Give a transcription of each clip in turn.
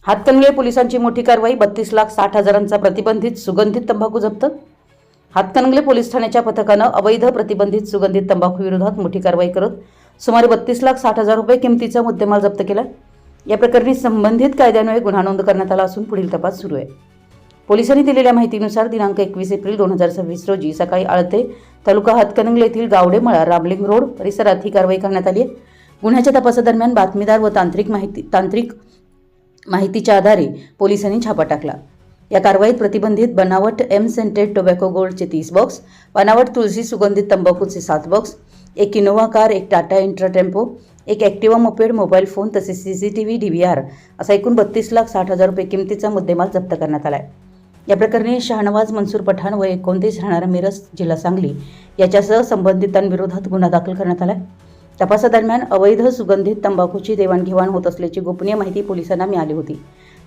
हातकणंगले पोलिसांची मोठी कारवाई, 32,60,000चा प्रतिबंधित सुगंधित तंबाखू जप्त। हातकणंगले पोलीस ठाण्याच्या पथकानं अवैध प्रतिबंधित सुगंधित तंबाखू विरोधात मोठी कारवाई करत सुमारे 32,60,000 रुपये किमतीचा मुद्देमाल जप्त केला। या प्रकरणी संबंधित कायद्यान्वये गुन्हा नोंद करण्यात आला असून पुढील तपास सुरू आहे। पोलिसांनी दिलेल्या माहितीनुसार दिनांक 21 एप्रिल 2026 रोजी सकाळी आळते तालुका हातकणंगले येथील गावडेमळा रामलिंग रोड परिसरात ही कारवाई करण्यात आली आहे। गुन्ह्याच्या तपासादरम्यान बातमीदार व तांत्रिक माहितीच्या आधारे पोलिसांनी छापा टाकला। या कारवाईत प्रतिबंधित बनावट एम सेंटेड टोबॅको गोल्डचे 30 बॉक्स, बनावट तुलसी सुगंधित तंबाखूचे 7 बॉक्स, एक इनोवा कार, एक टाटा इंट्रा टेम्पो, एक ॲक्टिवा मोपेड, मोबाईल फोन तसेच CCTV DVR असा एकूण 32,60,000 रुपये किमतीचा मुद्देमाल जप्त करण्यात आला आहे। या प्रकरणी शहानवाज मनसूर पठाण व 29 राहणारा मिरज जिल्हा सांगली याच्यासह संबंधितांविरोधात गुन्हा दाखल करण्यात आला आहे। तपासादरम्यान अवैध सुगंधित तंबाखूची देवाणघेवाण होत असल्याची गोपनीय माहिती पोलिसांना मिळाली होती।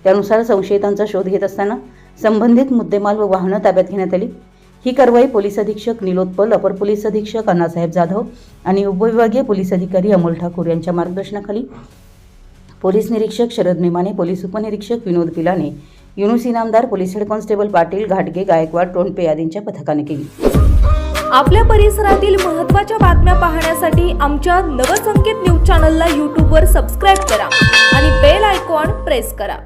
त्यानुसार संशयितांचा शोध घेत असताना संबंधित मुद्देमाल व वाहनं ताब्यात घेण्यात आली। ही कारवाई पोलीस अधीक्षक निलोत्पल, अपर पोलीस अधीक्षक अण्णासाहेब जाधव आणि उपविभागीय पोलीस अधिकारी अमोल ठाकूर यांच्या मार्गदर्शनाखाली पोलीस निरीक्षक शरद नेमाने, पोलीस उपनिरीक्षक विनोद पिलाने, Yunus Inamdar, police head constable Patil, घाटगे, गायकवाड, टोणपे आदींच्या पथकाने केली। आपल्या परिसरातील महत्त्वाच्या बातम्या पाहण्यासाठी आमच्या नवसंकेत न्यूज चॅनलला यूट्यूबवर सबस्क्राईब करा आणि बेल आयकॉन प्रेस करा।